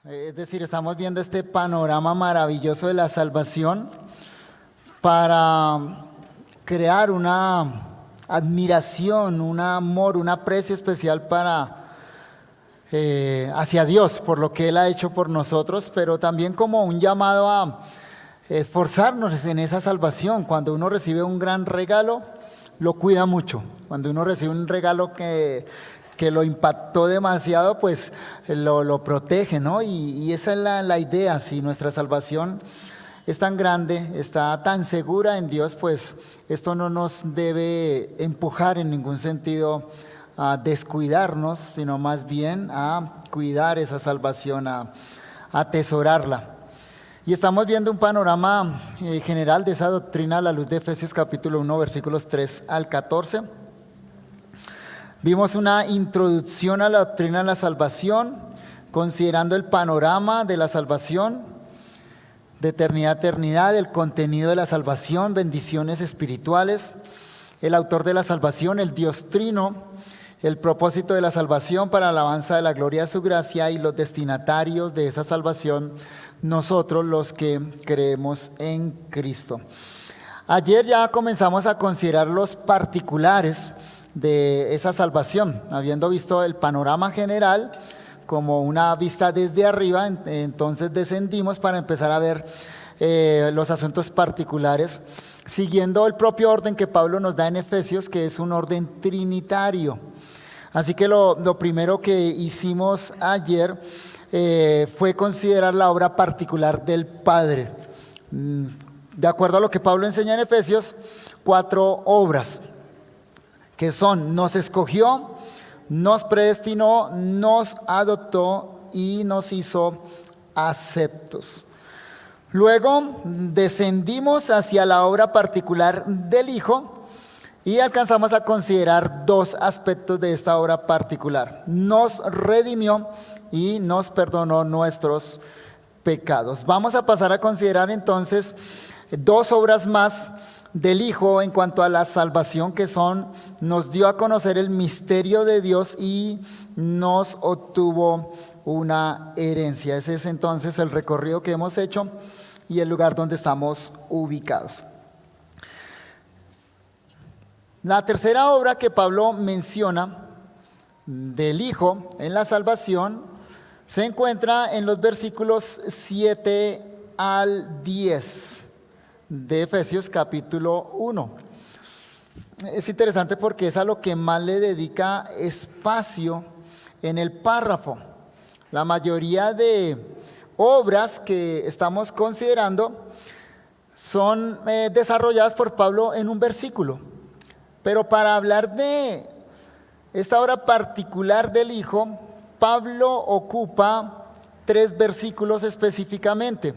Es decir, estamos viendo este panorama maravilloso de la salvación para crear una admiración, un amor, un aprecio especial hacia Dios por lo que Él ha hecho por nosotros, pero también como un llamado a esforzarnos en esa salvación. Cuando uno recibe un gran regalo, lo cuida mucho. Cuando uno recibe un regalo que lo impactó demasiado, pues lo protege, ¿no? Y esa es la idea. Si nuestra salvación es tan grande, está tan segura en Dios, pues esto no nos debe empujar en ningún sentido a descuidarnos, sino más bien a cuidar esa salvación, a atesorarla. Y estamos viendo un panorama general de esa doctrina a la luz de Efesios capítulo 1, versículos 3 al 14. Vimos una introducción a la doctrina de la salvación, considerando el panorama de la salvación, de eternidad a eternidad, el contenido de la salvación, bendiciones espirituales, el autor de la salvación, el Dios Trino, el propósito de la salvación para alabanza de la gloria de su gracia y los destinatarios de esa salvación, nosotros los que creemos en Cristo. Ayer ya comenzamos a considerar los particulares de esa salvación, habiendo visto el panorama general como una vista desde arriba. Entonces descendimos para empezar a ver los asuntos particulares, siguiendo el propio orden que Pablo nos da en Efesios, que es un orden trinitario. Así que lo primero que hicimos ayer fue considerar la obra particular del Padre. De acuerdo a lo que Pablo enseña en Efesios, 4 obras que son: nos escogió, nos predestinó, nos adoptó y nos hizo aceptos. Luego descendimos hacia la obra particular del Hijo y alcanzamos a considerar 2 aspectos de esta obra particular: nos redimió y nos perdonó nuestros pecados. Vamos a pasar a considerar entonces 2 obras más del Hijo en cuanto a la salvación, que son: nos dio a conocer el misterio de Dios y nos obtuvo una herencia. Ese es entonces el recorrido que hemos hecho y el lugar donde estamos ubicados. La tercera obra que Pablo menciona del Hijo en la salvación se encuentra en los versículos 7 al 10 de Efesios capítulo 1. Es interesante porque es a lo que más le dedica espacio en el párrafo. La mayoría de obras que estamos considerando son desarrolladas por Pablo en un versículo. Pero para hablar de esta obra particular del Hijo, Pablo ocupa 3 versículos específicamente.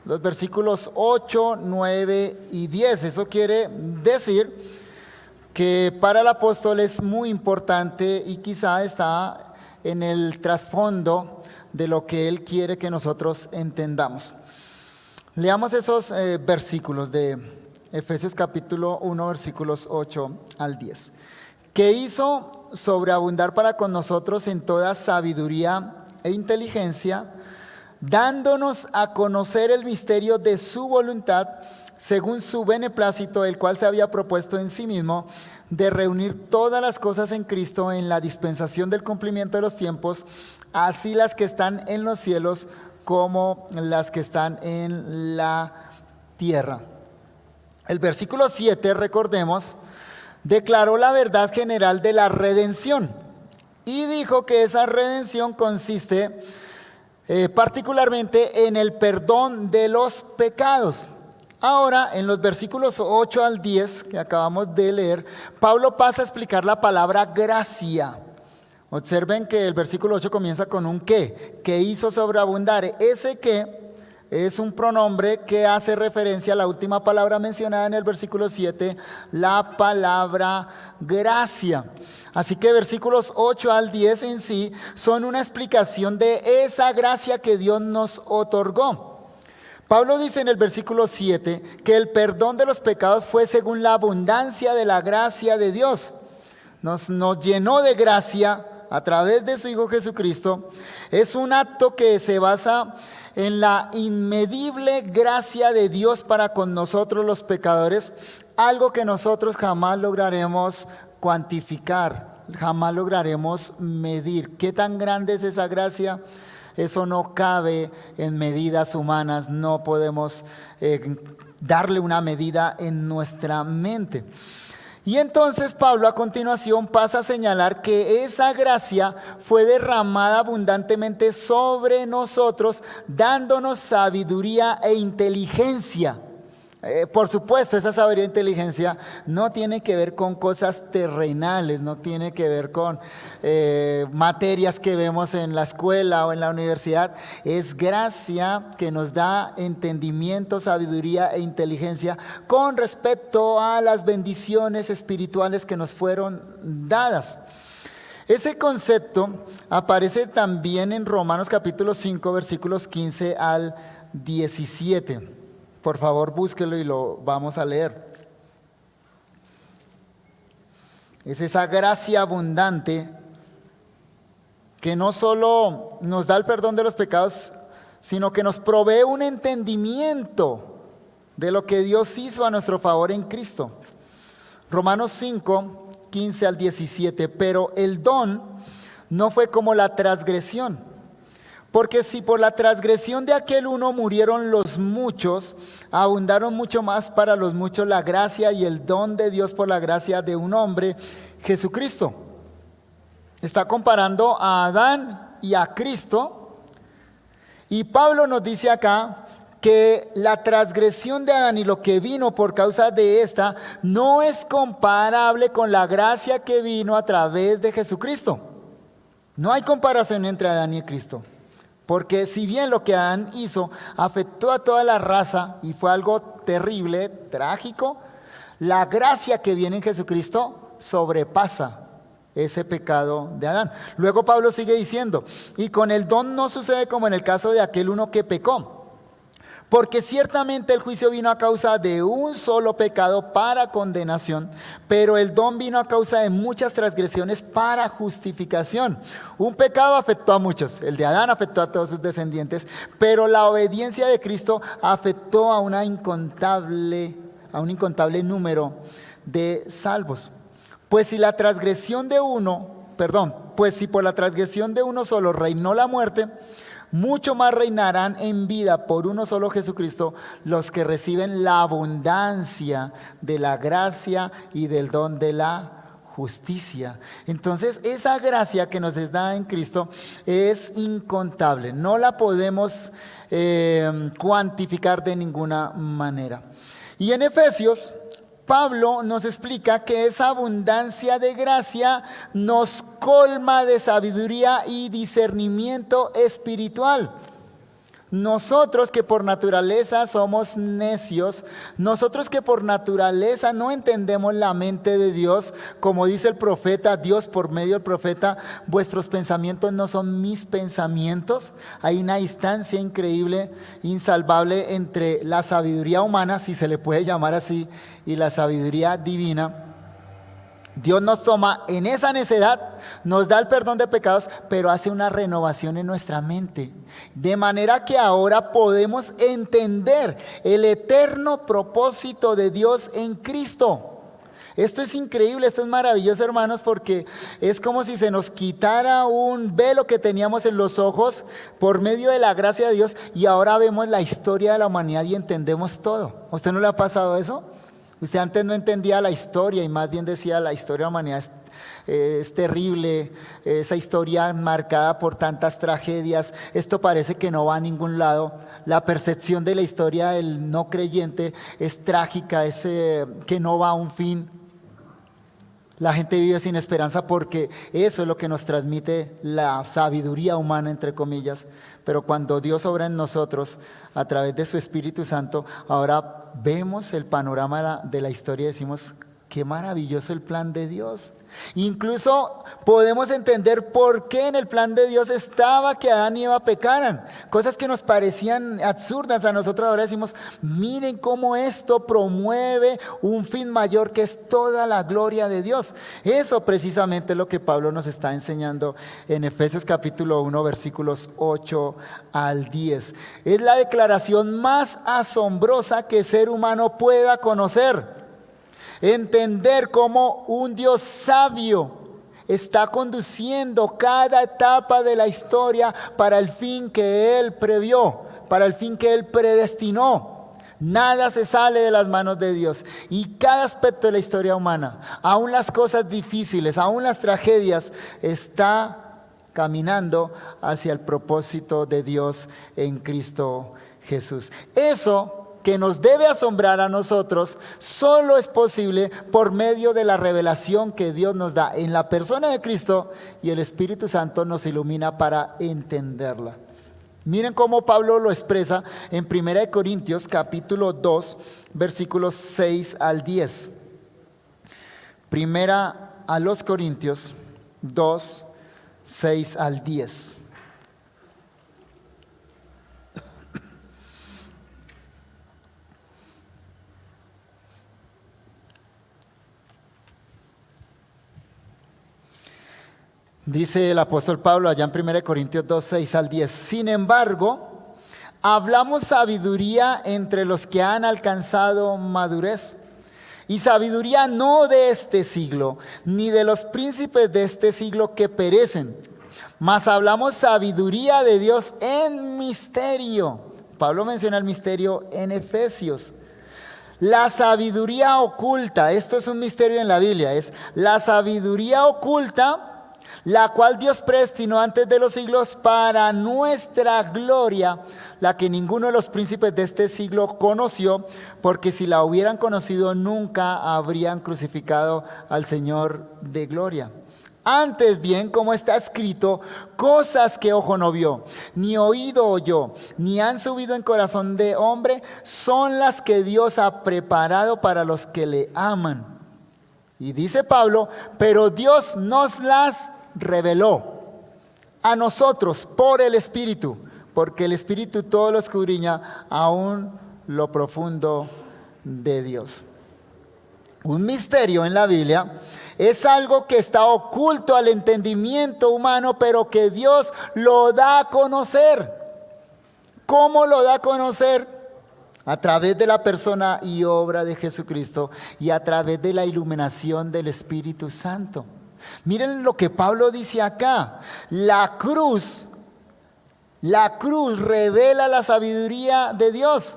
Los versículos 8, 9 y 10. Eso quiere decir que para el apóstol es muy importante y quizá está en el trasfondo de lo que él quiere que nosotros entendamos. Leamos esos versículos de Efesios capítulo 1, versículos 8 al 10. Que hizo sobreabundar para con nosotros en toda sabiduría e inteligencia, dándonos a conocer el misterio de su voluntad, según su beneplácito, el cual se había propuesto en sí mismo, de reunir todas las cosas en Cristo en la dispensación del cumplimiento de los tiempos, así las que están en los cielos como las que están en la tierra. El versículo 7, recordemos, declaró la verdad general de la redención y dijo que esa redención consiste particularmente en el perdón de los pecados. Ahora, en los versículos 8 al 10 que acabamos de leer, Pablo pasa a explicar la palabra gracia. Observen que el versículo 8 comienza con un que hizo sobreabundar. Ese que es un pronombre que hace referencia a la última palabra mencionada en el versículo 7, la palabra gracia. Así que versículos 8 al 10 en sí son una explicación de esa gracia que Dios nos otorgó. Pablo dice en el versículo 7 que el perdón de los pecados fue según la abundancia de la gracia de Dios. Nos llenó de gracia a través de su Hijo Jesucristo, es un acto que se basa en la inmedible gracia de Dios para con nosotros los pecadores, algo que nosotros jamás lograremos cuantificar, jamás lograremos medir. ¿Qué tan grande es esa gracia? Eso no cabe en medidas humanas, no podemos darle una medida en nuestra mente. Y entonces Pablo a continuación pasa a señalar que esa gracia fue derramada abundantemente sobre nosotros, dándonos sabiduría e inteligencia. Por supuesto, esa sabiduría e inteligencia no tiene que ver con cosas terrenales, no tiene que ver con materias que vemos en la escuela o en la universidad. Es gracia que nos da entendimiento, sabiduría e inteligencia con respecto a las bendiciones espirituales que nos fueron dadas. Ese concepto aparece también en Romanos capítulo 5, versículos 15 al 17. Por favor, búsquelo y lo vamos a leer. Es esa gracia abundante que no solo nos da el perdón de los pecados, sino que nos provee un entendimiento de lo que Dios hizo a nuestro favor en Cristo. Romanos 5, 15 al 17. Pero el don no fue como la transgresión. Porque si por la transgresión de aquel uno murieron los muchos, abundaron mucho más para los muchos la gracia y el don de Dios por la gracia de un hombre, Jesucristo. Está comparando a Adán y a Cristo. Y Pablo nos dice acá que la transgresión de Adán y lo que vino por causa de esta no es comparable con la gracia que vino a través de Jesucristo. No hay comparación entre Adán y Cristo. Porque si bien lo que Adán hizo afectó a toda la raza y fue algo terrible, trágico, la gracia que viene en Jesucristo sobrepasa ese pecado de Adán. Luego Pablo sigue diciendo, y con el don no sucede como en el caso de aquel uno que pecó. Porque ciertamente el juicio vino a causa de un solo pecado para condenación, pero el don vino a causa de muchas transgresiones para justificación. Un pecado afectó a muchos, el de Adán afectó a todos sus descendientes, pero la obediencia de Cristo afectó a un incontable número de salvos. Pues si por la transgresión de uno solo reinó la muerte, mucho más reinarán en vida por uno solo Jesucristo los que reciben la abundancia de la gracia y del don de la justicia. Entonces esa gracia que nos es dada en Cristo es incontable, no la podemos cuantificar de ninguna manera. Y en Efesios Pablo nos explica que esa abundancia de gracia nos colma de sabiduría y discernimiento espiritual. Nosotros que por naturaleza somos necios, nosotros que por naturaleza no entendemos la mente de Dios, como dice el profeta, Dios por medio del profeta, vuestros pensamientos no son mis pensamientos. Hay una distancia increíble, insalvable entre la sabiduría humana, si se le puede llamar así, y la sabiduría divina. Dios nos toma en esa necedad, nos da el perdón de pecados, pero hace una renovación en nuestra mente. De manera que ahora podemos entender el eterno propósito de Dios en Cristo. Esto es increíble, esto es maravilloso, hermanos, porque es como si se nos quitara un velo que teníamos en los ojos por medio de la gracia de Dios y ahora vemos la historia de la humanidad y entendemos todo. ¿A usted no le ha pasado eso? Usted antes no entendía la historia y más bien decía la historia de la humanidad es terrible, esa historia marcada por tantas tragedias, esto parece que no va a ningún lado. La percepción de la historia del no creyente es trágica, es que no va a un fin. La gente vive sin esperanza porque eso es lo que nos transmite la sabiduría humana, entre comillas. Pero cuando Dios obra en nosotros a través de su Espíritu Santo, ahora vemos el panorama de la historia y decimos, qué maravilloso el plan de Dios. Incluso podemos entender por qué en el plan de Dios estaba que Adán y Eva pecaran. Cosas que nos parecían absurdas a nosotros ahora decimos, miren cómo esto promueve un fin mayor que es toda la gloria de Dios. Eso precisamente es lo que Pablo nos está enseñando en Efesios capítulo 1 versículos 8 al 10. Es la declaración más asombrosa que el ser humano pueda conocer. Entender cómo un Dios sabio está conduciendo cada etapa de la historia para el fin que Él previó, para el fin que Él predestinó. Nada se sale de las manos de Dios. Y cada aspecto de la historia humana, aún las cosas difíciles, aún las tragedias, está caminando hacia el propósito de Dios en Cristo Jesús. Eso que nos debe asombrar a nosotros, solo es posible por medio de la revelación que Dios nos da en la persona de Cristo, y el Espíritu Santo nos ilumina para entenderla. Miren cómo Pablo lo expresa en 1 Corintios capítulo 2 versículos 6 al 10. Primera a los Corintios 2, 6 al 10. Dice el apóstol Pablo allá en 1 Corintios 2, 6 al 10. Sin embargo, hablamos sabiduría entre los que han alcanzado madurez. Y sabiduría no de este siglo, ni de los príncipes de este siglo que perecen. Mas hablamos sabiduría de Dios en misterio. Pablo menciona el misterio en Efesios. La sabiduría oculta, esto es un misterio en la Biblia, es la sabiduría oculta, la cual Dios predestinó antes de los siglos para nuestra gloria, la que ninguno de los príncipes de este siglo conoció, porque si la hubieran conocido nunca habrían crucificado al Señor de gloria. Antes bien, como está escrito, cosas que ojo no vio, ni oído oyó, ni han subido en corazón de hombre, son las que Dios ha preparado para los que le aman. Y dice Pablo, pero Dios nos las reveló a nosotros por el Espíritu, porque el Espíritu todo lo escudriña, aún lo profundo de Dios. Un misterio en la Biblia es algo que está oculto al entendimiento humano, pero que Dios lo da a conocer. ¿Cómo lo da a conocer? A través de la persona y obra de Jesucristo y a través de la iluminación del Espíritu Santo. Miren lo que Pablo dice acá. La cruz revela la sabiduría de Dios.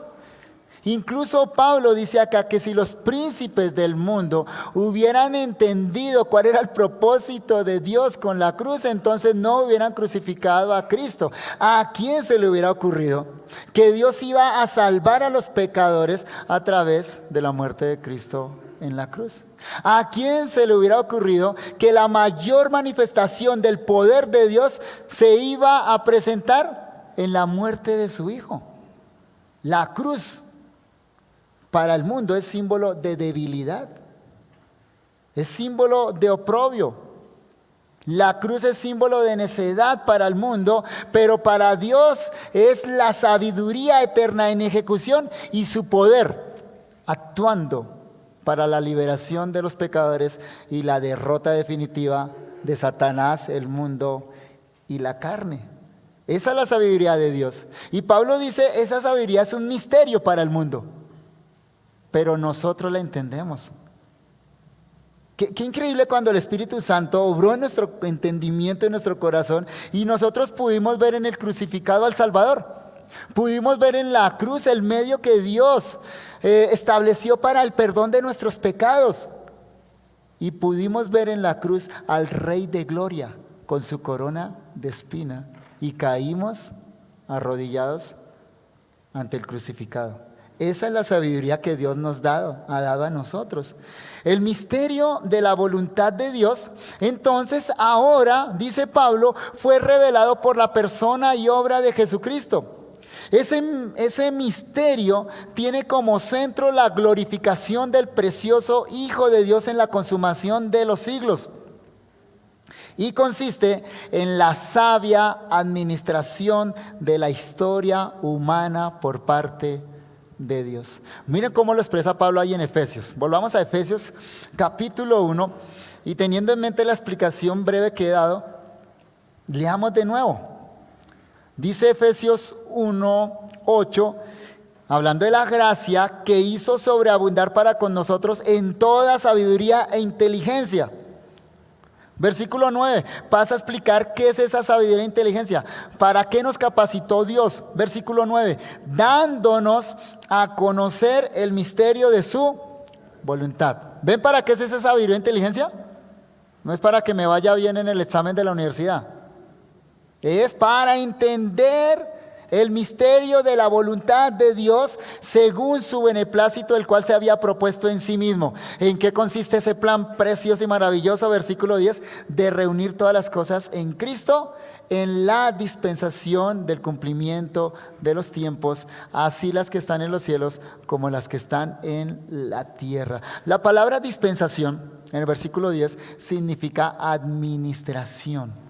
Incluso Pablo dice acá que si los príncipes del mundo hubieran entendido cuál era el propósito de Dios con la cruz, entonces no hubieran crucificado a Cristo. ¿A quién se le hubiera ocurrido que Dios iba a salvar a los pecadores a través de la muerte de Cristo en la cruz? ¿A quién se le hubiera ocurrido que la mayor manifestación del poder de Dios se iba a presentar en la muerte de su Hijo? La cruz para el mundo es símbolo de debilidad, es símbolo de oprobio. La cruz es símbolo de necedad para el mundo, pero para Dios es la sabiduría eterna en ejecución y su poder actuando para la liberación de los pecadores y la derrota definitiva de Satanás, el mundo y la carne. Esa es la sabiduría de Dios. Y Pablo dice, esa sabiduría es un misterio para el mundo, pero nosotros la entendemos. Qué increíble cuando el Espíritu Santo obró en nuestro entendimiento, en nuestro corazón, y nosotros pudimos ver en el crucificado al Salvador. Pudimos ver en la cruz el medio que Dios estableció para el perdón de nuestros pecados. Y pudimos ver en la cruz al Rey de Gloria con su corona de espina. Y caímos arrodillados ante el crucificado. Esa es la sabiduría que Dios nos ha dado a nosotros. El misterio de la voluntad de Dios, entonces ahora, dice Pablo, fue revelado por la persona y obra de Jesucristo. Ese misterio tiene como centro la glorificación del precioso Hijo de Dios en la consumación de los siglos. y consiste en la sabia administración de la historia humana por parte de Dios. Miren cómo lo expresa Pablo ahí en Efesios. Volvamos a Efesios capítulo 1 y teniendo en mente la explicación breve que he dado, leamos de nuevo. Dice Efesios 1:8, hablando de la gracia que hizo sobreabundar para con nosotros en toda sabiduría e inteligencia. Versículo 9, pasa a explicar qué es esa sabiduría e inteligencia. ¿Para qué nos capacitó Dios? Versículo 9, dándonos a conocer el misterio de su voluntad. ¿Ven para qué es esa sabiduría e inteligencia? No es para que me vaya bien en el examen de la universidad. Es para entender el misterio de la voluntad de Dios según su beneplácito, el cual se había propuesto en sí mismo. ¿En qué consiste ese plan precioso y maravilloso? Versículo 10, de reunir todas las cosas en Cristo, en la dispensación del cumplimiento de los tiempos, así las que están en los cielos como las que están en la tierra. La palabra dispensación, en el versículo 10, significa administración.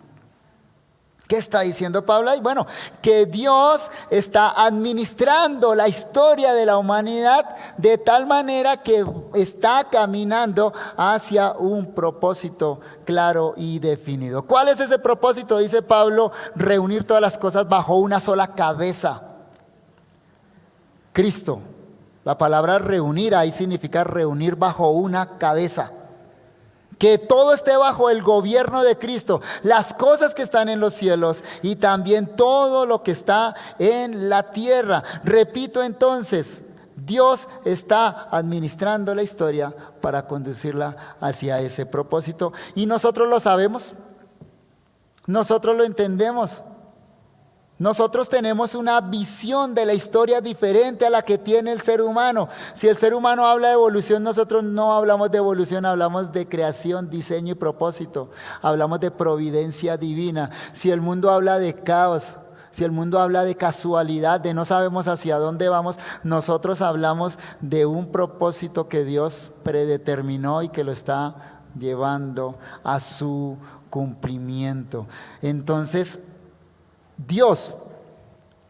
¿Qué está diciendo Pablo ahí? Bueno, que Dios está administrando la historia de la humanidad de tal manera que está caminando hacia un propósito claro y definido. ¿Cuál es ese propósito? Dice Pablo, reunir todas las cosas bajo una sola cabeza. Cristo. La palabra reunir ahí significa reunir bajo una cabeza. Que todo esté bajo el gobierno de Cristo, las cosas que están en los cielos y también todo lo que está en la tierra. Repito entonces, Dios está administrando la historia para conducirla hacia ese propósito. Y nosotros lo sabemos, nosotros lo entendemos. Nosotros tenemos una visión de la historia diferente a la que tiene el ser humano. Si el ser humano habla de evolución, nosotros no hablamos de evolución, hablamos de creación, diseño y propósito. Hablamos de providencia divina. Si el mundo habla de caos, si el mundo habla de casualidad, de no sabemos hacia dónde vamos, nosotros hablamos de un propósito que Dios predeterminó y que lo está llevando a su cumplimiento. Entonces, Dios,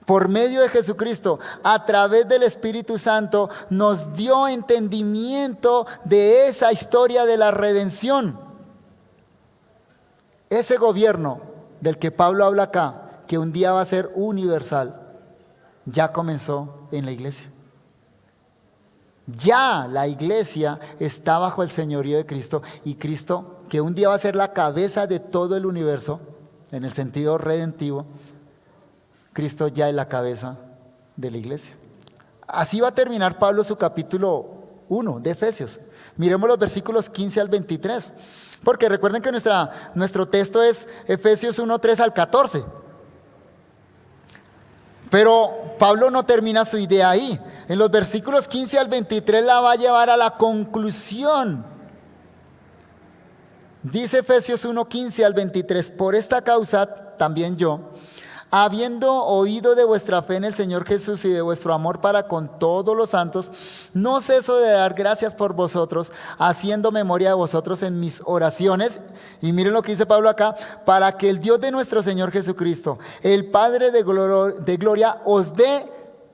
por medio de Jesucristo, a través del Espíritu Santo, nos dio entendimiento de esa historia de la redención. Ese gobierno del que Pablo habla acá, que un día va a ser universal, ya comenzó en la iglesia. Ya la iglesia está bajo el señorío de Cristo y Cristo, que un día va a ser la cabeza de todo el universo, en el sentido redentivo, Cristo ya es la cabeza de la iglesia. Así va a terminar Pablo su capítulo 1 de Efesios. Miremos los versículos 15 al 23. Porque recuerden que nuestro texto es Efesios 1, 3 al 14. Pero Pablo no termina su idea ahí. En los versículos 15 al 23 la va a llevar a la conclusión. Dice Efesios 1, 15 al 23, por esta causa también yo, habiendo oído de vuestra fe en el Señor Jesús y de vuestro amor para con todos los santos, no ceso de dar gracias por vosotros, haciendo memoria de vosotros en mis oraciones. Y miren lo que dice Pablo acá, para que el Dios de nuestro Señor Jesucristo, el Padre de gloria, os dé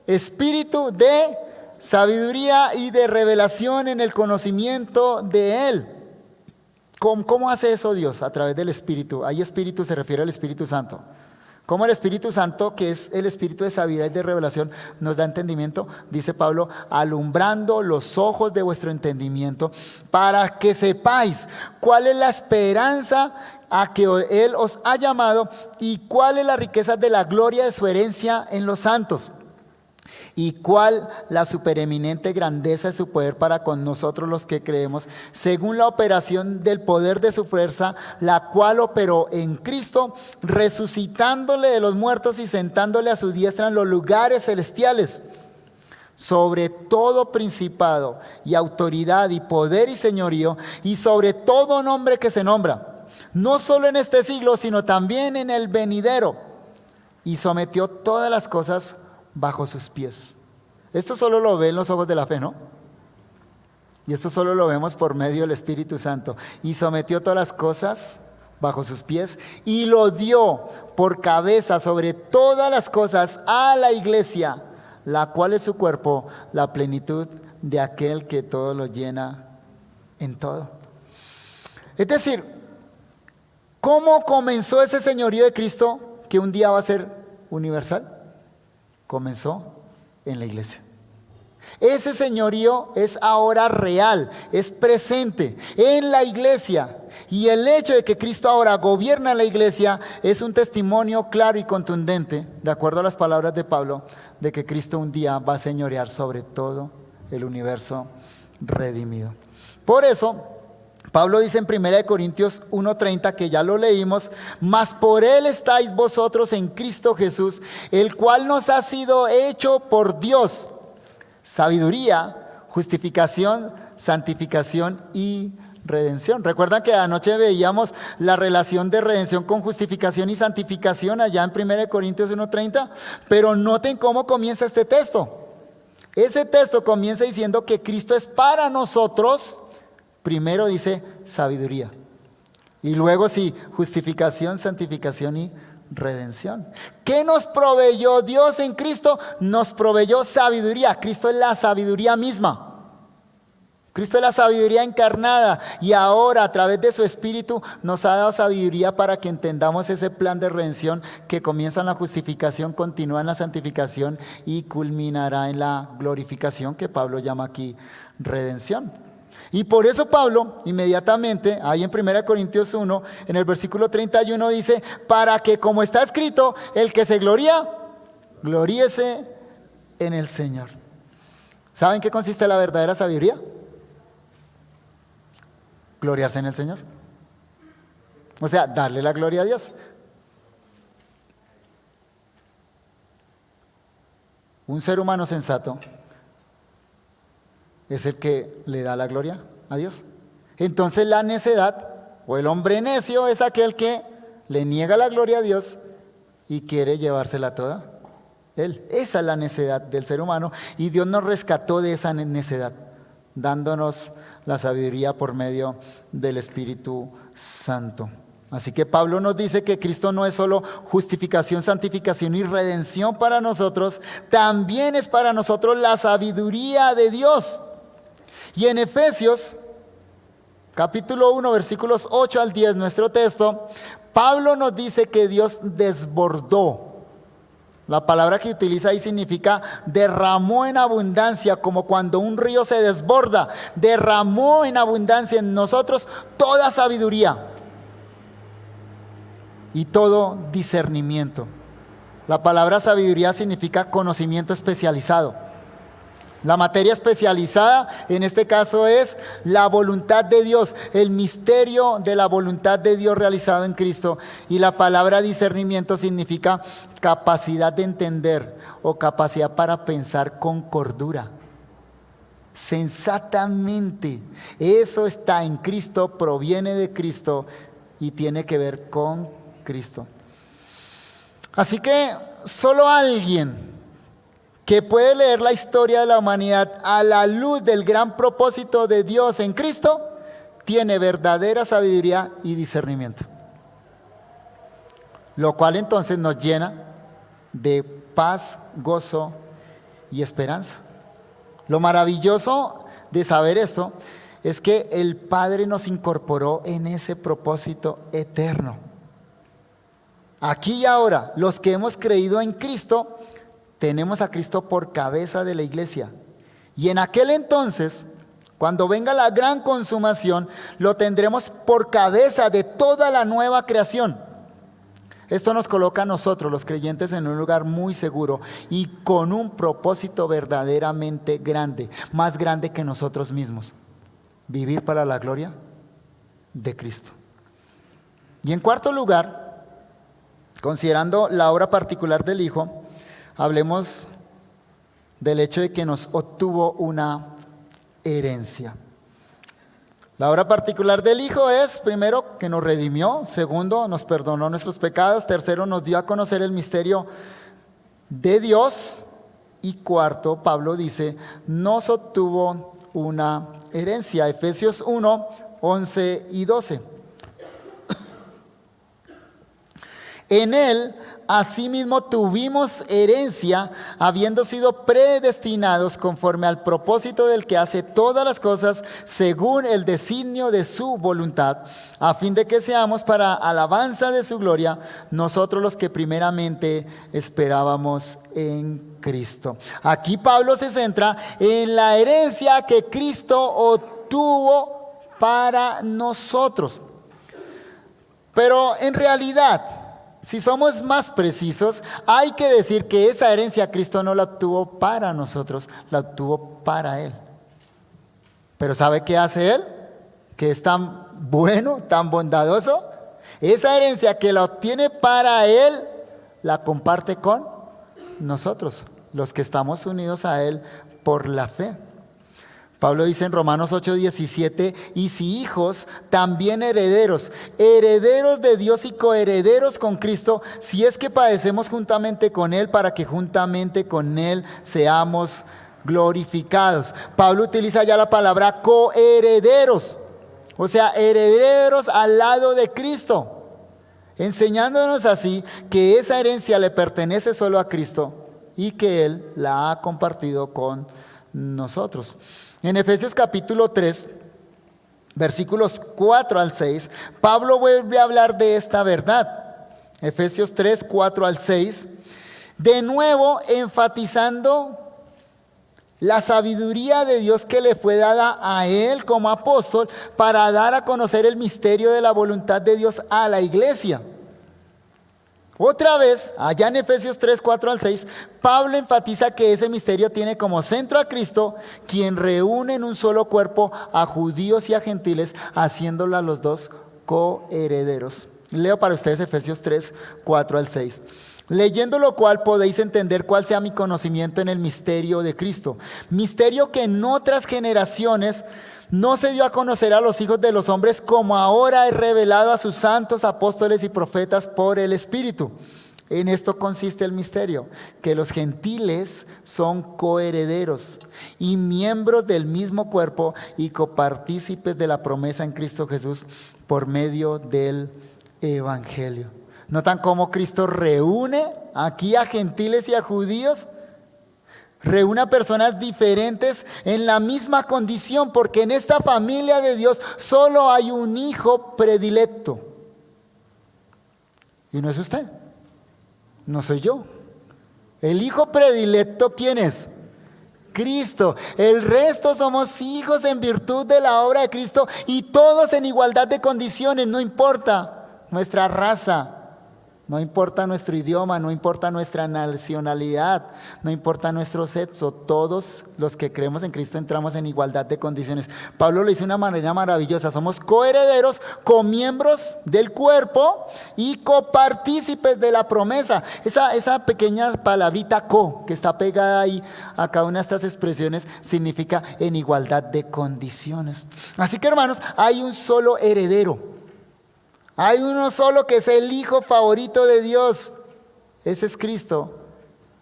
espíritu de sabiduría y de revelación en el conocimiento de Él. ¿Cómo hace eso Dios? A través del Espíritu. Ahí Espíritu se refiere al Espíritu Santo. Como el Espíritu Santo, que es el Espíritu de sabiduría y de revelación, nos da entendimiento, dice Pablo, alumbrando los ojos de vuestro entendimiento, para que sepáis cuál es la esperanza a que Él os ha llamado y cuál es la riqueza de la gloria de su herencia en los santos. Y cuál la supereminente grandeza de su poder para con nosotros los que creemos, según la operación del poder de su fuerza, la cual operó en Cristo, resucitándole de los muertos y sentándole a su diestra en los lugares celestiales, sobre todo principado y autoridad y poder y señorío, y sobre todo nombre que se nombra, no solo en este siglo, sino también en el venidero, y sometió todas las cosas bajo sus pies. Esto solo lo ven los ojos de la fe, ¿no? Y esto solo lo vemos por medio del Espíritu Santo. Y sometió todas las cosas bajo sus pies y lo dio por cabeza sobre todas las cosas a la iglesia, la cual es su cuerpo, la plenitud de aquel que todo lo llena en todo. Es decir, ¿cómo comenzó ese señorío de Cristo que un día va a ser universal? Comenzó en la iglesia. Ese señorío es ahora real, es presente en la iglesia. Y el hecho de que Cristo ahora gobierna la iglesia es un testimonio claro y contundente, de acuerdo a las palabras de Pablo, de que Cristo un día va a señorear sobre todo el universo redimido. Por eso, Pablo dice en 1 Corintios 1:30, que ya lo leímos: mas por él estáis vosotros en Cristo Jesús, el cual nos ha sido hecho por Dios sabiduría, justificación, santificación y redención. ¿Recuerdan que anoche veíamos la relación de redención con justificación y santificación allá en 1 Corintios 1:30? Pero noten cómo comienza este texto. Ese texto comienza diciendo que Cristo es para nosotros. Primero dice sabiduría y luego sí, justificación, santificación y redención. ¿Qué nos proveyó Dios en Cristo? Nos proveyó sabiduría. Cristo es la sabiduría misma. Cristo es la sabiduría encarnada y ahora a través de su Espíritu nos ha dado sabiduría para que entendamos ese plan de redención que comienza en la justificación, continúa en la santificación y culminará en la glorificación, que Pablo llama aquí redención. Y por eso Pablo inmediatamente, ahí en 1 Corintios 1, en el versículo 31 dice: para que, como está escrito, el que se gloría, gloríese en el Señor. ¿Saben qué consiste la verdadera sabiduría? Gloriarse en el Señor. O sea, darle la gloria a Dios. Un ser humano sensato es el que le da la gloria a Dios. Entonces la necedad o el hombre necio es aquel que le niega la gloria a Dios y quiere llevársela toda él. Esa es la necedad del ser humano y Dios nos rescató de esa necedad, dándonos la sabiduría por medio del Espíritu Santo. Así que Pablo nos dice que Cristo no es solo justificación, santificación y redención para nosotros, también es para nosotros la sabiduría de Dios. Y en Efesios, capítulo 1, versículos 8 al 10, nuestro texto, Pablo nos dice que Dios desbordó. La palabra que utiliza ahí significa derramó en abundancia, como cuando un río se desborda. Derramó en abundancia en nosotros toda sabiduría y todo discernimiento. La palabra sabiduría significa conocimiento especializado. La materia especializada en este caso es la voluntad de Dios, el misterio de la voluntad de Dios realizado en Cristo. Y la palabra discernimiento significa capacidad de entender o capacidad para pensar con cordura, sensatamente. Eso está en Cristo, proviene de Cristo y tiene que ver con Cristo. Así que solo alguien que puede leer la historia de la humanidad a la luz del gran propósito de Dios en Cristo, tiene verdadera sabiduría y discernimiento. Lo cual entonces nos llena de paz, gozo y esperanza. Lo maravilloso de saber esto es que el Padre nos incorporó en ese propósito eterno. Aquí y ahora, los que hemos creído en Cristo, tenemos a Cristo por cabeza de la iglesia. Y en aquel entonces, cuando venga la gran consumación, lo tendremos por cabeza de toda la nueva creación. Esto nos coloca a nosotros, los creyentes, en un lugar muy seguro y con un propósito verdaderamente grande, más grande que nosotros mismos: vivir para la gloria de Cristo. Y en cuarto lugar, considerando la obra particular del Hijo, hablemos del hecho de que nos obtuvo una herencia. La obra particular del Hijo es, primero, que nos redimió; segundo, nos perdonó nuestros pecados; tercero, nos dio a conocer el misterio de Dios; y cuarto, Pablo dice, nos obtuvo una herencia. Efesios 1, 11 y 12. En Él, asimismo, tuvimos herencia, habiendo sido predestinados conforme al propósito del que hace todas las cosas según el designio de su voluntad, a fin de que seamos para alabanza de su gloria, nosotros los que primeramente esperábamos en Cristo. Aquí Pablo se centra en la herencia que Cristo obtuvo para nosotros. Pero en realidad, si somos más precisos, hay que decir que esa herencia Cristo no la obtuvo para nosotros, la obtuvo para Él. Pero ¿sabe qué hace Él? Que es tan bueno, tan bondadoso. Esa herencia que la obtiene para Él, la comparte con nosotros, los que estamos unidos a Él por la fe. Pablo dice en Romanos 8:17, y si hijos, también herederos, herederos de Dios y coherederos con Cristo, si es que padecemos juntamente con Él, para que juntamente con Él seamos glorificados. Pablo utiliza ya la palabra coherederos, o sea, herederos al lado de Cristo, enseñándonos así que esa herencia le pertenece solo a Cristo y que Él la ha compartido con nosotros. En Efesios capítulo 3, versículos 4 al 6, Pablo vuelve a hablar de esta verdad. Efesios 3, 4 al 6, de nuevo enfatizando la sabiduría de Dios que le fue dada a él como apóstol para dar a conocer el misterio de la voluntad de Dios a la iglesia. Otra vez, allá en Efesios 3, 4 al 6, Pablo enfatiza que ese misterio tiene como centro a Cristo, quien reúne en un solo cuerpo a judíos y a gentiles, haciéndolos los dos coherederos. Leo para ustedes Efesios 3, 4 al 6. Leyendo lo cual podéis entender cuál sea mi conocimiento en el misterio de Cristo. Misterio que en otras generaciones no se dio a conocer a los hijos de los hombres, como ahora es revelado a sus santos apóstoles y profetas por el Espíritu. En esto consiste el misterio, que los gentiles son coherederos y miembros del mismo cuerpo y copartícipes de la promesa en Cristo Jesús por medio del Evangelio. ¿Notan cómo Cristo reúne aquí a gentiles y a judíos? Reúne a personas diferentes en la misma condición, porque en esta familia de Dios solo hay un hijo predilecto. Y no es usted, no soy yo. El hijo predilecto, ¿quién es? Cristo. El resto somos hijos en virtud de la obra de Cristo y todos en igualdad de condiciones, no importa nuestra raza. No importa nuestro idioma, no importa nuestra nacionalidad, no importa nuestro sexo, todos los que creemos en Cristo entramos en igualdad de condiciones. Pablo lo dice de una manera maravillosa, somos coherederos, comiembros del cuerpo y copartícipes de la promesa. Esa pequeña palabrita co que está pegada ahí a cada una de estas expresiones significa en igualdad de condiciones. Así que hermanos, hay un solo heredero. Hay uno solo que es el hijo favorito de Dios. Ese es Cristo.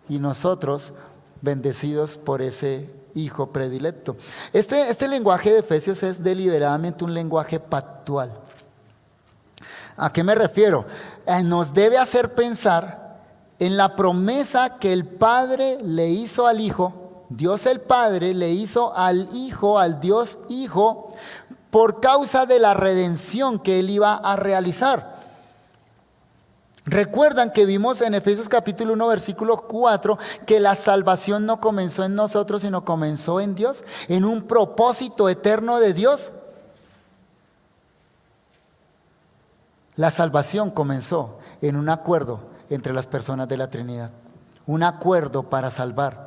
Y nosotros bendecidos por ese hijo predilecto. Este lenguaje de Efesios es deliberadamente un lenguaje pactual. ¿A qué me refiero? Nos debe hacer pensar en la promesa que el Padre le hizo al Hijo. Dios el Padre le hizo al Hijo, al Dios Hijo, por causa de la redención que Él iba a realizar. Recuerdan que vimos en Efesios capítulo 1 versículo 4 que la salvación no comenzó en nosotros, sino comenzó en Dios, en un propósito eterno de Dios. La salvación comenzó en un acuerdo entre las personas de la Trinidad, un acuerdo para salvar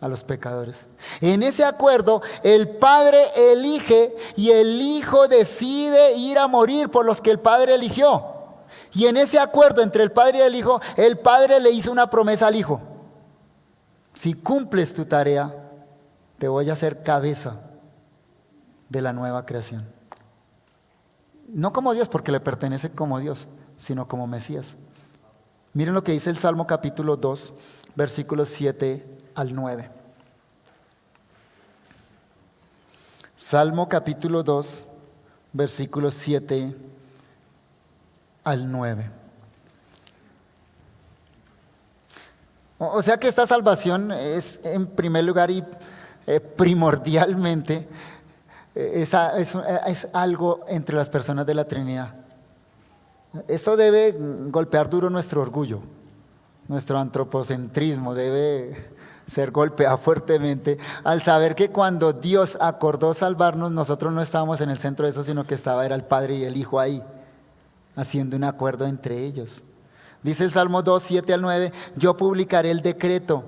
a los pecadores. En ese acuerdo el Padre elige y el Hijo decide ir a morir por los que el Padre eligió. Y en ese acuerdo entre el Padre y el Hijo, el Padre le hizo una promesa al Hijo: si cumples tu tarea, te voy a hacer cabeza de la nueva creación. No como Dios, porque le pertenece como Dios, sino como Mesías. Miren lo que dice el Salmo capítulo 2, versículos 7 al 9. Salmo capítulo 2, versículos 7 al 9. O sea que esta salvación es en primer lugar y primordialmente es algo entre las personas de la Trinidad. Esto debe golpear duro nuestro orgullo, nuestro antropocentrismo debe ser golpeado fuertemente al saber que cuando Dios acordó salvarnos, nosotros no estábamos en el centro de eso, sino que era el Padre y el Hijo ahí, haciendo un acuerdo entre ellos. Dice el Salmo 2, 7 al 9, yo publicaré el decreto.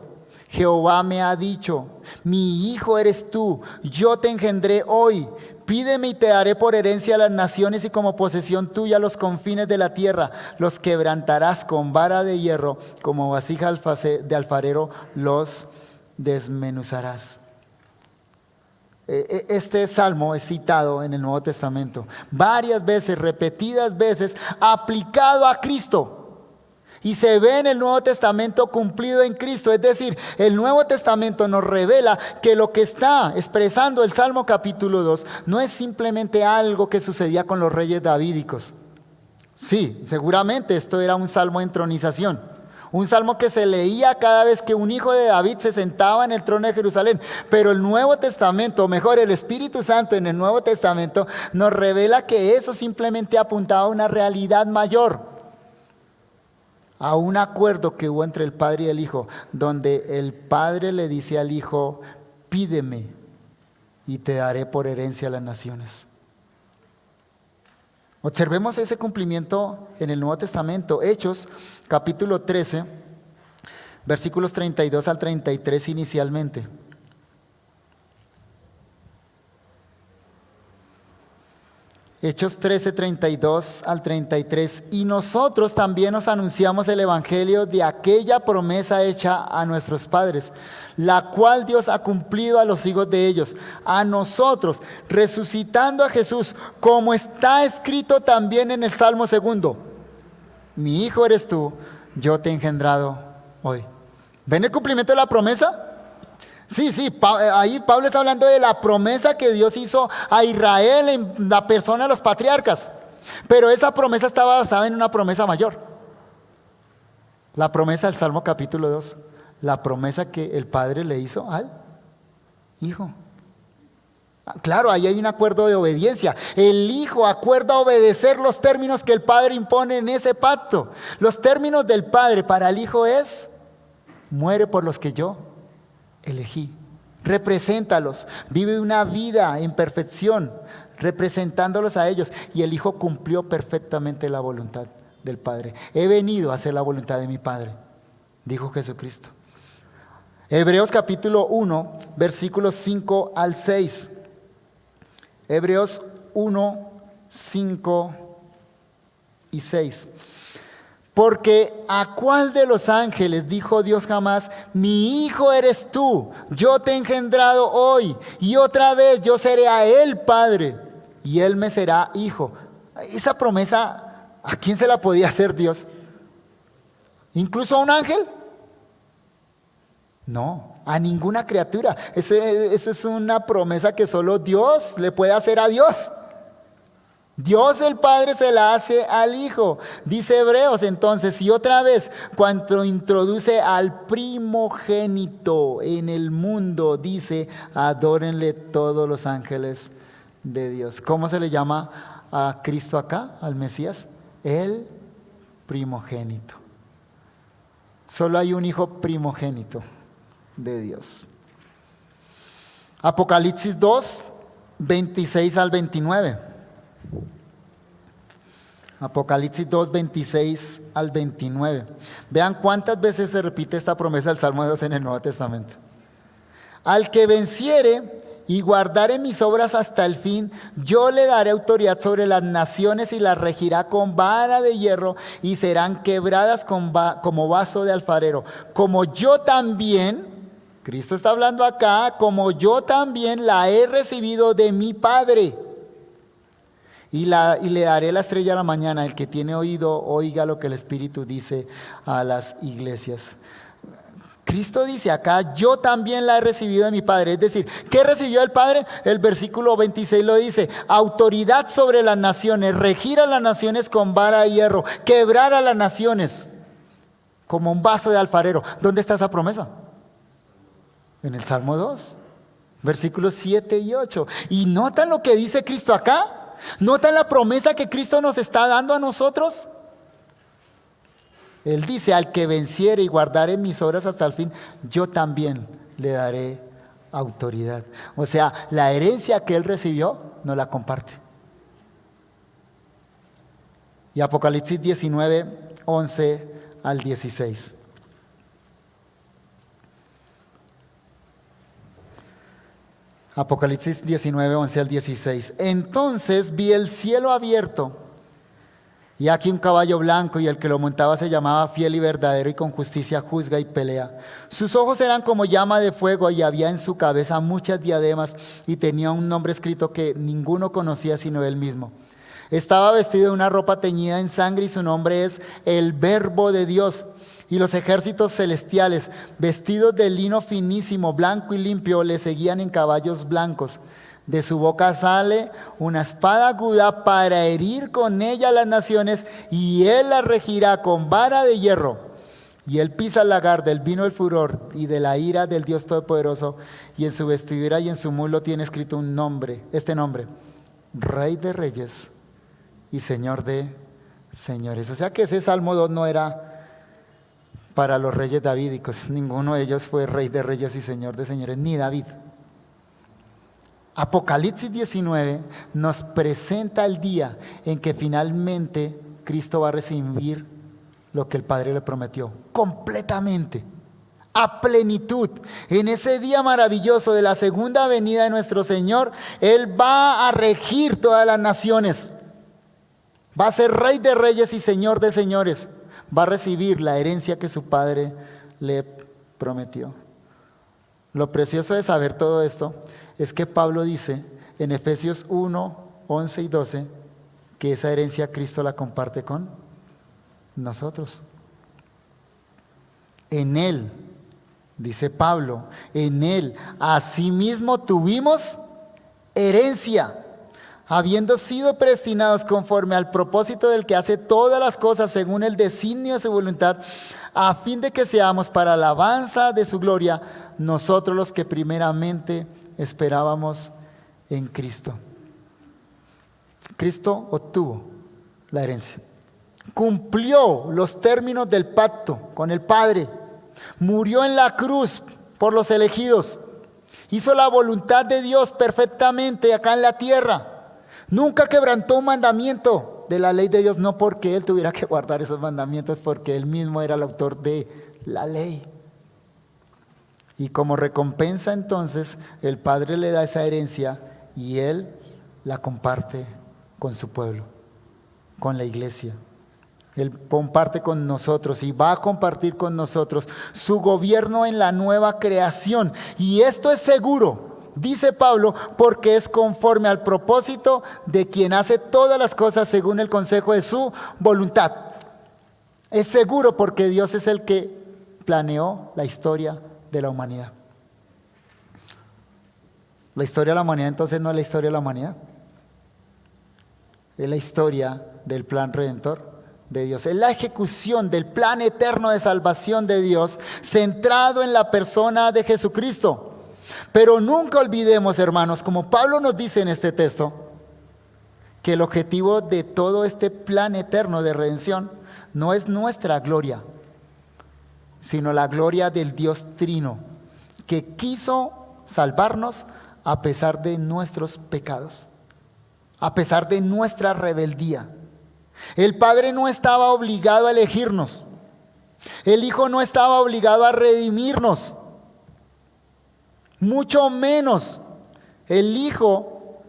Jehová me ha dicho, mi hijo eres tú, yo te engendré hoy. Pídeme y te daré por herencia a las naciones y como posesión tuya los confines de la tierra. Los quebrantarás con vara de hierro, como vasija de alfarero los desmenuzarás. Este salmo es citado en el Nuevo Testamento varias veces, repetidas veces, aplicado a Cristo. Y se ve en el Nuevo Testamento cumplido en Cristo. Es decir, el Nuevo Testamento nos revela que lo que está expresando el Salmo capítulo 2 no es simplemente algo que sucedía con los reyes davídicos. Sí, seguramente esto era un salmo de entronización. Un salmo que se leía cada vez que un hijo de David se sentaba en el trono de Jerusalén. Pero el Nuevo Testamento, o mejor, el Espíritu Santo en el Nuevo Testamento nos revela que eso simplemente apuntaba a una realidad mayor. A un acuerdo que hubo entre el Padre y el Hijo, donde el Padre le dice al Hijo, pídeme y te daré por herencia a las naciones. Observemos ese cumplimiento en el Nuevo Testamento. Hechos, capítulo 13, versículos 32 al 33 inicialmente. Hechos 13, 32 al 33. Y nosotros también os anunciamos el evangelio de aquella promesa hecha a nuestros padres, la cual Dios ha cumplido a los hijos de ellos, a nosotros, resucitando a Jesús, como está escrito también en el Salmo 2. Mi hijo eres tú, yo te he engendrado hoy. ¿Ven el cumplimiento de la promesa? Sí, ahí Pablo está hablando de la promesa que Dios hizo a Israel en la persona de los patriarcas. Pero esa promesa estaba basada en una promesa mayor. La promesa del Salmo capítulo 2. La promesa que el Padre le hizo al Hijo. Claro, ahí hay un acuerdo de obediencia. El Hijo acuerda obedecer los términos que el Padre impone en ese pacto. Los términos del Padre para el Hijo es: muere por los que yo elegí, represéntalos, vive una vida en perfección, representándolos a ellos. Y el Hijo cumplió perfectamente la voluntad del Padre. He venido a hacer la voluntad de mi Padre, dijo Jesucristo. Hebreos capítulo 1, versículos 5 al 6. Hebreos 1, 5 y 6. Porque ¿a cuál de los ángeles dijo Dios jamás, mi hijo eres tú, yo te he engendrado hoy, y otra vez yo seré a él padre, y él me será hijo? Esa promesa, ¿a quién se la podía hacer Dios? ¿Incluso a un ángel? No, a ninguna criatura. Eso es una promesa que solo Dios le puede hacer a Dios. Dios el Padre se la hace al Hijo. Dice Hebreos entonces, y otra vez, cuando introduce al primogénito en el mundo, dice, adórenle todos los ángeles de Dios. ¿Cómo se le llama a Cristo acá, al Mesías? El primogénito. Solo hay un hijo primogénito de Dios. Apocalipsis 2, 26 al 29. Apocalipsis 2, 26 al 29. Vean cuántas veces se repite esta promesa del Salmo 2 en el Nuevo Testamento. Al que venciere y guardare mis obras hasta el fin, yo le daré autoridad sobre las naciones y las regirá con vara de hierro y serán quebradas como vaso de alfarero. Como yo también, Cristo está hablando acá, como yo también la he recibido de mi Padre. Y le daré la estrella a la mañana. El que tiene oído, oiga lo que el Espíritu dice a las iglesias. Cristo dice acá, yo también la he recibido de mi Padre. Es decir, ¿qué recibió el Padre? El versículo 26 lo dice: autoridad sobre las naciones, regir a las naciones con vara de hierro, quebrar a las naciones. como un vaso de alfarero. ¿Dónde está esa promesa? En el Salmo 2, versículos 7 y 8. ¿Y notan lo que dice Cristo acá? ¿Notan la promesa que Cristo nos está dando a nosotros? Él dice, al que venciere y guardare mis obras hasta el fin, yo también le daré autoridad. O sea, la herencia que él recibió, no la comparte. Y Apocalipsis 19, 11 al 16. Apocalipsis 19, 11 al 16. Entonces vi el cielo abierto, y aquí un caballo blanco, y el que lo montaba se llamaba Fiel y Verdadero, y con justicia juzga y pelea. Sus ojos eran como llama de fuego, y había en su cabeza muchas diademas, y tenía un nombre escrito que ninguno conocía sino él mismo. Estaba vestido de una ropa teñida en sangre, y su nombre es el Verbo de Dios. Y los ejércitos celestiales, vestidos de lino finísimo, blanco y limpio, le seguían en caballos blancos. De su boca sale una espada aguda para herir con ella a las naciones, y él la regirá con vara de hierro. Y él pisa el lagar del vino del furor y de la ira del Dios Todopoderoso, y en su vestidura y en su muslo tiene escrito un nombre, este nombre: Rey de Reyes y Señor de Señores. O sea que ese Salmo 2 no era para los reyes davídicos. Ninguno de ellos fue Rey de Reyes y Señor de Señores, ni David. Apocalipsis 19 nos presenta el día en que finalmente Cristo va a recibir lo que el Padre le prometió, completamente, a plenitud. En ese día maravilloso de la segunda venida de nuestro Señor, Él va a regir todas las naciones. Va a ser Rey de Reyes y Señor de Señores. Va a recibir la herencia que su Padre le prometió. Lo precioso de saber todo esto es que Pablo dice en Efesios 1, 11 y 12 que esa herencia Cristo la comparte con nosotros. En Él, dice Pablo, en Él asimismo tuvimos herencia, habiendo sido predestinados conforme al propósito del que hace todas las cosas según el designio de su voluntad, a fin de que seamos para alabanza de su gloria, nosotros los que primeramente esperábamos en Cristo. Cristo obtuvo la herencia, cumplió los términos del pacto con el Padre, murió en la cruz por los elegidos, hizo la voluntad de Dios perfectamente acá en la tierra. Nunca quebrantó un mandamiento de la ley de Dios, no porque Él tuviera que guardar esos mandamientos, porque Él mismo era el autor de la ley. Y como recompensa entonces, el Padre le da esa herencia y Él la comparte con su pueblo, con la iglesia. Él comparte con nosotros y va a compartir con nosotros su gobierno en la nueva creación. Y esto es seguro, dice Pablo, porque es conforme al propósito de quien hace todas las cosas según el consejo de su voluntad. Es seguro porque Dios es el que planeó la historia de la humanidad. La historia de la humanidad entonces no es la historia de la humanidad, es la historia del plan redentor de Dios, es la ejecución del plan eterno de salvación de Dios centrado en la persona de Jesucristo. Pero nunca olvidemos, hermanos, como Pablo nos dice en este texto, que el objetivo de todo este plan eterno de redención no es nuestra gloria, sino la gloria del Dios Trino, que quiso salvarnos a pesar de nuestros pecados, a pesar de nuestra rebeldía. El Padre no estaba obligado a elegirnos, el Hijo no estaba obligado a redimirnos, mucho menos el Hijo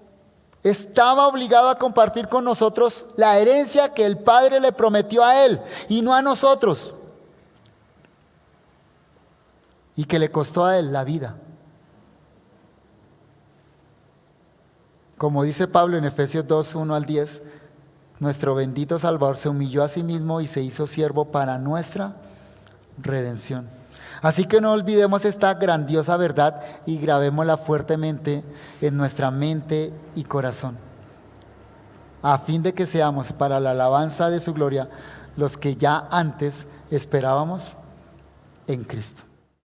estaba obligado a compartir con nosotros la herencia que el Padre le prometió a Él y no a nosotros, y que le costó a Él la vida. Como dice Pablo en Efesios 2, 1 al 10, nuestro bendito Salvador se humilló a sí mismo y se hizo siervo para nuestra redención. Así que no olvidemos esta grandiosa verdad y grabémosla fuertemente en nuestra mente y corazón, a fin de que seamos para la alabanza de su gloria los que ya antes esperábamos en Cristo.